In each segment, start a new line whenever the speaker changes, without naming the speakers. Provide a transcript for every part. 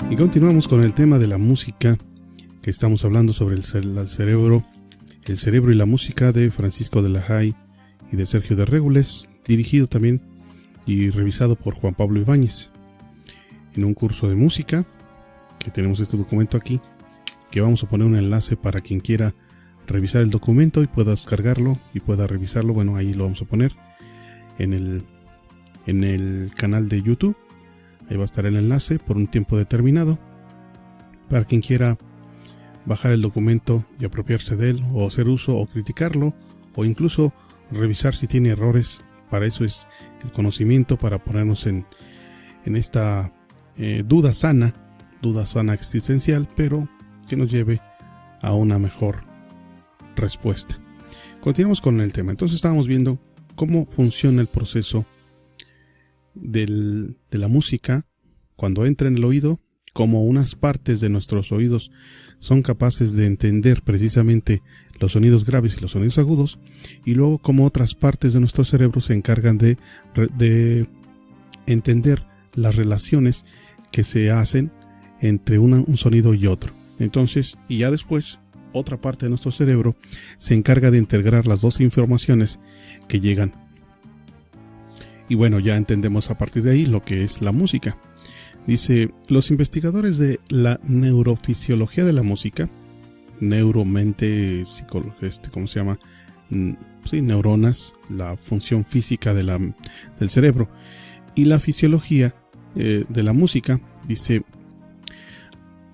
Y continuamos con el tema de la música, que estamos hablando sobre el cerebro y la música, de Francisco de la Haye y de Sergio de Régules, dirigido también y revisado por Juan Pablo Ibáñez. En un curso de música, que tenemos este documento aquí, que vamos a poner un enlace para quien quiera revisar el documento y pueda descargarlo y pueda revisarlo. Bueno, ahí lo vamos a poner en el canal de YouTube. Ahí va a estar el enlace por un tiempo determinado para quien quiera bajar el documento y apropiarse de él, o hacer uso o criticarlo, o incluso revisar si tiene errores. Para eso es el conocimiento, para ponernos en esta duda sana existencial, pero que nos lleve a una mejor respuesta. Continuamos con el tema. Entonces estábamos viendo cómo funciona el proceso de la música cuando entra en el oído, cómo unas partes de nuestros oídos son capaces de entender precisamente los sonidos graves y los sonidos agudos, y luego cómo otras partes de nuestro cerebro se encargan de entender las relaciones que se hacen entre un sonido y otro. Entonces, y ya después, otra parte de nuestro cerebro se encarga de integrar las dos informaciones que llegan. Y bueno, ya entendemos a partir de ahí lo que es la música. Dice, los investigadores de la neurofisiología de la música, neuromente, ¿cómo se llama? Sí, neuronas, la función física del cerebro, y la fisiología de la música, dice,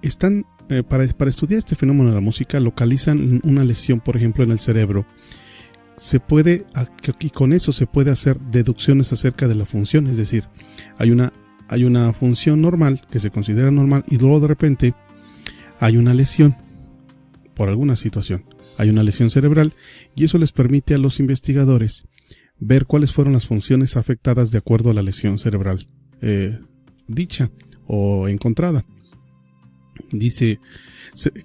están para estudiar este fenómeno de la música, localizan una lesión, por ejemplo, en el cerebro. Y con eso se puede hacer deducciones acerca de la función, es decir, hay una función normal que se considera normal, y luego de repente hay una lesión por alguna situación, hay una lesión cerebral, y eso les permite a los investigadores ver cuáles fueron las funciones afectadas de acuerdo a la lesión cerebral dicha o encontrada. Dice,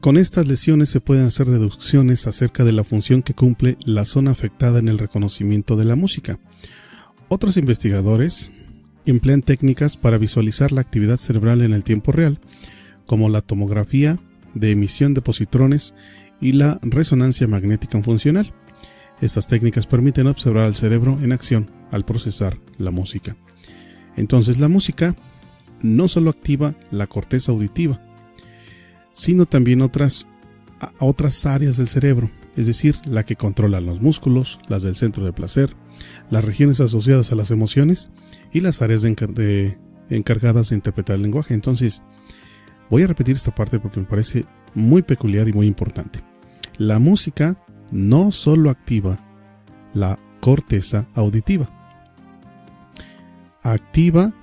con estas lesiones se pueden hacer deducciones acerca de la función que cumple la zona afectada en el reconocimiento de la música. Otros investigadores emplean técnicas para visualizar la actividad cerebral en el tiempo real, como la tomografía de emisión de positrones y la resonancia magnética funcional. Estas técnicas permiten observar al cerebro en acción al procesar la música. Entonces, la música no solo activa la corteza auditiva, sino también otras áreas del cerebro, es decir, la que controla los músculos, las del centro de placer, las regiones asociadas a las emociones y las áreas encargadas de interpretar el lenguaje. Entonces, voy a repetir esta parte porque me parece muy peculiar y muy importante. La música no solo activa la corteza auditiva, activa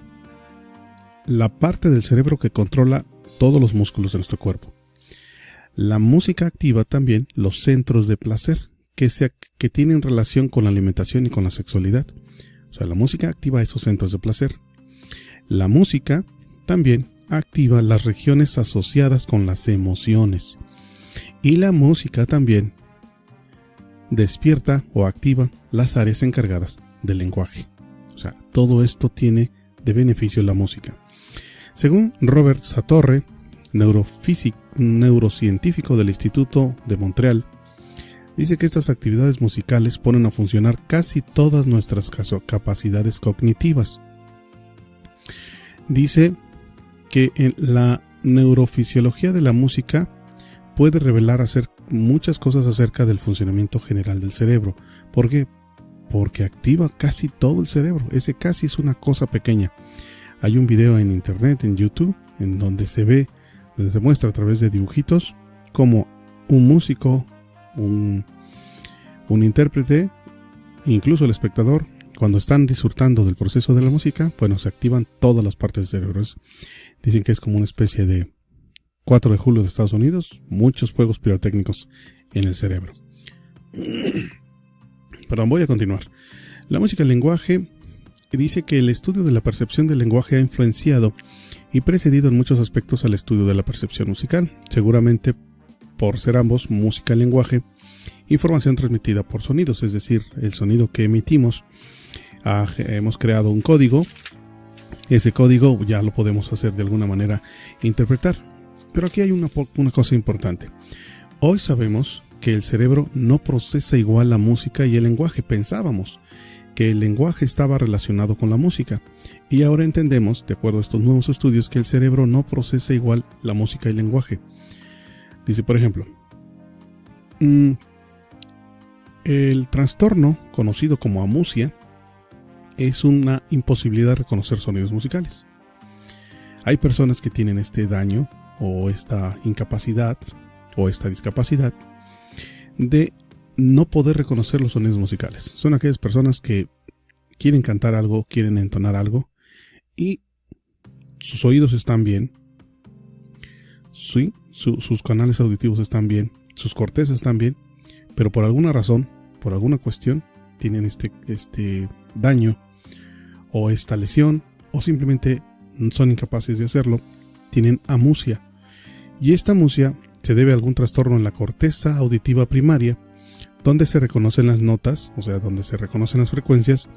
la parte del cerebro que controla todos los músculos de nuestro cuerpo. La música activa también los centros de placer que tienen relación con la alimentación y con la sexualidad. O sea, la música activa esos centros de placer. La música también activa las regiones asociadas con las emociones. Y la música también despierta o activa las áreas encargadas del lenguaje. O sea, todo esto tiene de beneficio la música. Según Robert Satorre, neurocientífico del Instituto de Montreal, dice que estas actividades musicales ponen a funcionar casi todas nuestras capacidades cognitivas. Dice que en la neurofisiología de la música puede revelar muchas cosas acerca del funcionamiento general del cerebro. ¿Por qué? Porque activa casi todo el cerebro. Ese casi es una cosa pequeña. Hay un video en internet, en YouTube, en donde se muestra a través de dibujitos como un músico, un intérprete, incluso el espectador, cuando están disfrutando del proceso de la música, bueno, se activan todas las partes del cerebro. Dicen que es como una especie de 4 de julio de Estados Unidos, muchos fuegos pirotécnicos en el cerebro. Perdón, voy a continuar. La música, el lenguaje. Dice que el estudio de la percepción del lenguaje ha influenciado y precedido en muchos aspectos al estudio de la percepción musical, seguramente por ser ambos, música y lenguaje, información transmitida por sonidos, es decir, el sonido que emitimos. Hemos creado un código ese código ya lo podemos hacer de alguna manera interpretar. Pero aquí hay una cosa importante. Hoy sabemos que el cerebro no procesa igual la música y el lenguaje. Pensábamos que el lenguaje estaba relacionado con la música, y ahora entendemos, de acuerdo a estos nuevos estudios, que el cerebro no procesa igual la música y el lenguaje. Dice, por ejemplo, el trastorno conocido como amusia es una imposibilidad de reconocer sonidos musicales. Hay personas que tienen este daño o esta incapacidad o esta discapacidad de no poder reconocer los sonidos musicales. Son aquellas personas que quieren cantar algo, quieren entonar algo y sus oídos están bien, sí, sus canales auditivos están bien, sus cortezas están bien, pero por alguna razón, por alguna cuestión, tienen este daño o esta lesión, o simplemente son incapaces de hacerlo. Tienen amusia, y esta amusia se debe a algún trastorno en la corteza auditiva primaria, donde se reconocen las notas, o sea, donde se reconocen las frecuencias,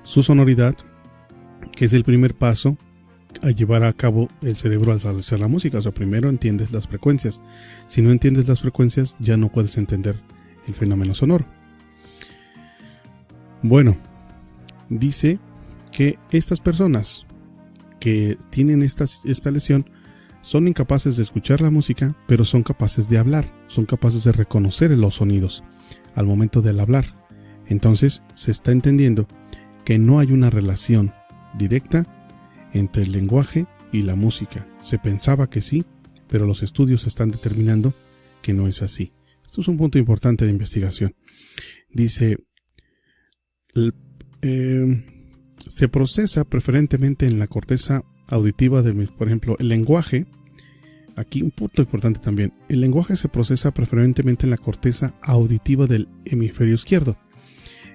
su sonoridad, que es el primer paso a llevar a cabo el cerebro al realizar la música. O sea, primero entiendes las frecuencias. Si no entiendes las frecuencias, ya no puedes entender el fenómeno sonoro. Bueno, dice que estas personas que tienen esta lesión son incapaces de escuchar la música, pero son capaces de hablar, son capaces de reconocer los sonidos al momento del hablar. Entonces se está entendiendo que no hay una relación directa entre el lenguaje y la música. Se pensaba que sí, pero los estudios están determinando que no es así. Esto es un punto importante de investigación. Dice, se procesa preferentemente en la corteza auditiva por ejemplo, el lenguaje. Aquí un punto importante también. El lenguaje se procesa preferentemente en la corteza auditiva del hemisferio izquierdo.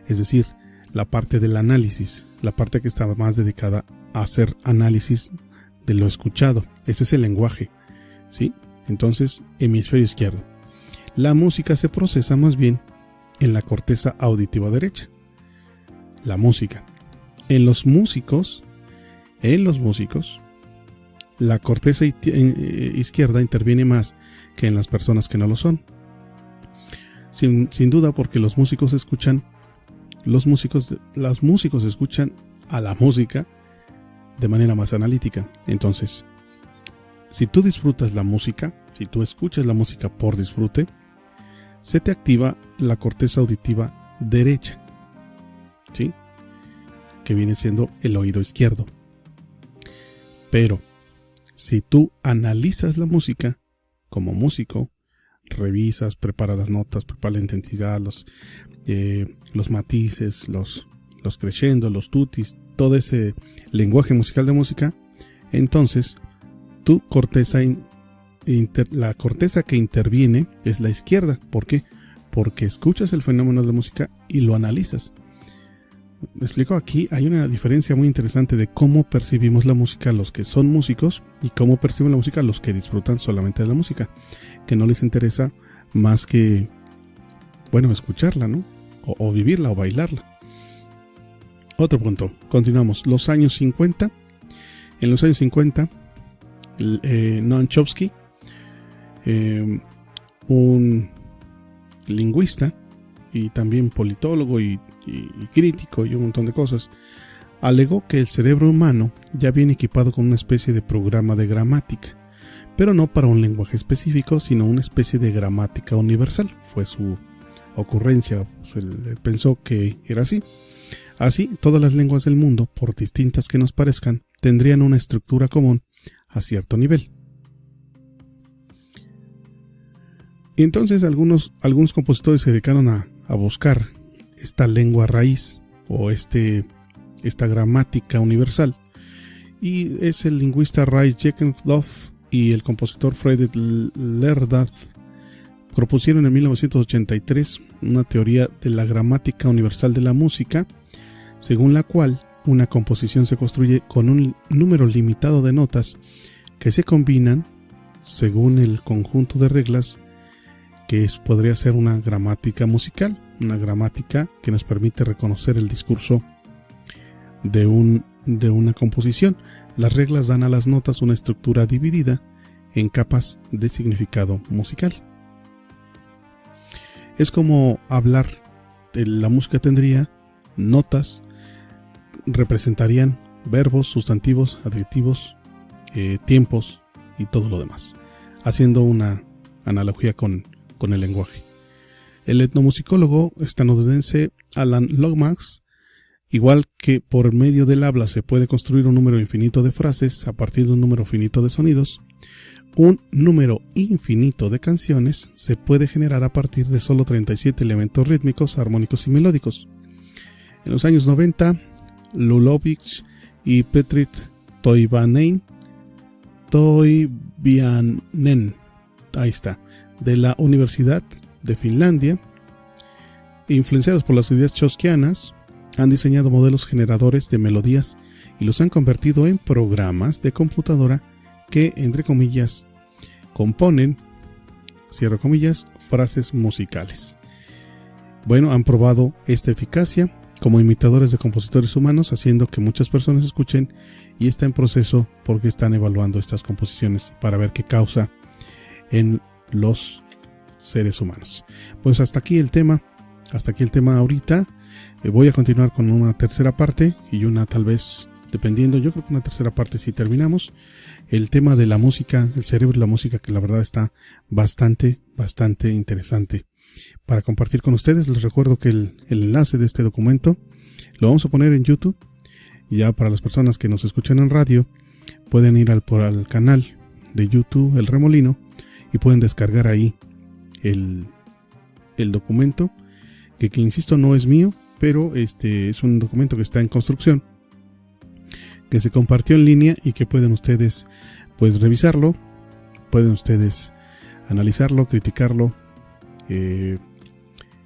Es decir, la parte del análisis, la parte que estaba más dedicada a hacer análisis de lo escuchado. Ese es el lenguaje, ¿sí? Entonces, hemisferio izquierdo. La música se procesa más bien en la corteza auditiva derecha. La música. En los músicos, la corteza izquierda interviene más que en las personas que no lo son. Sin duda, porque los músicos escuchan a la música de manera más analítica. Entonces, si tú disfrutas la música, si tú escuchas la música por disfrute, se te activa la corteza auditiva derecha, ¿sí? Que viene siendo el oído izquierdo. Pero si tú analizas la música como músico, revisas, preparas las notas, preparas la intensidad, los matices, los crescendo, los tutis, todo ese lenguaje musical de música, entonces tu corteza, la corteza que interviene es la izquierda. ¿Por qué? Porque escuchas el fenómeno de la música y lo analizas. Me explico, aquí hay una diferencia muy interesante de cómo percibimos la música los que son músicos y cómo perciben la música los que disfrutan solamente de la música, que no les interesa más que, bueno, escucharla, ¿no? O vivirla o bailarla. Otro punto, continuamos. Los años 50. En los años 50, Noam Chomsky, un lingüista y también politólogo y crítico y un montón de cosas, alegó que el cerebro humano ya viene equipado con una especie de programa de gramática, pero no para un lenguaje específico, sino una especie de gramática universal. Fue su ocurrencia, pues él pensó que era así. Así, todas las lenguas del mundo, por distintas que nos parezcan, tendrían una estructura común a cierto nivel. Y entonces algunos compositores se dedicaron a buscar esta lengua raíz o esta gramática universal, y es el lingüista Ray Jenkins y el compositor Friedrich Lerdath propusieron en 1983 una teoría de la gramática universal de la música, según la cual una composición se construye con un número limitado de notas que se combinan según el conjunto de reglas que podría ser una gramática musical, una gramática que nos permite reconocer el discurso de un de una composición. Las reglas dan a las notas una estructura dividida en capas de significado musical. Es como hablar. La música tendría notas, representarían verbos, sustantivos, adjetivos, tiempos y todo lo demás, haciendo una analogía con el lenguaje. El etnomusicólogo estadounidense Alan Lomax, igual que por medio del habla se puede construir un número infinito de frases a partir de un número finito de sonidos, un número infinito de canciones se puede generar a partir de solo 37 elementos rítmicos, armónicos y melódicos. En los años 90, Lulovic y Petrit Toivainen, ahí está, de la Universidad de Finlandia, influenciados por las ideas chomskyanas, han diseñado modelos generadores de melodías y los han convertido en programas de computadora que, entre comillas, componen, cierro comillas, frases musicales. Bueno, han probado esta eficacia como imitadores de compositores humanos, haciendo que muchas personas escuchen, y está en proceso porque están evaluando estas composiciones para ver qué causa en los seres humanos. Pues hasta aquí el tema ahorita. Voy a continuar con una tercera parte y una tal vez, dependiendo, yo creo que una tercera parte si terminamos. El tema de la música, el cerebro y la música, que la verdad está bastante interesante para compartir con ustedes. Les recuerdo que el enlace de este documento lo vamos a poner en YouTube. Ya para las personas que nos escuchan en radio, pueden ir al canal de YouTube El Remolino y pueden descargar ahí el documento, que insisto no es mío, pero es un documento que está en construcción, que se compartió en línea y que pueden ustedes pues revisarlo, pueden ustedes analizarlo, criticarlo,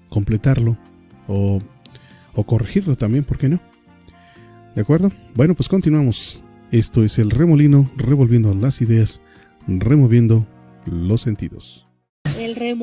completarlo o corregirlo también, ¿por qué no? ¿De acuerdo? Bueno, pues continuamos. Esto es El Remolino, revolviendo las ideas, removiendo los sentidos.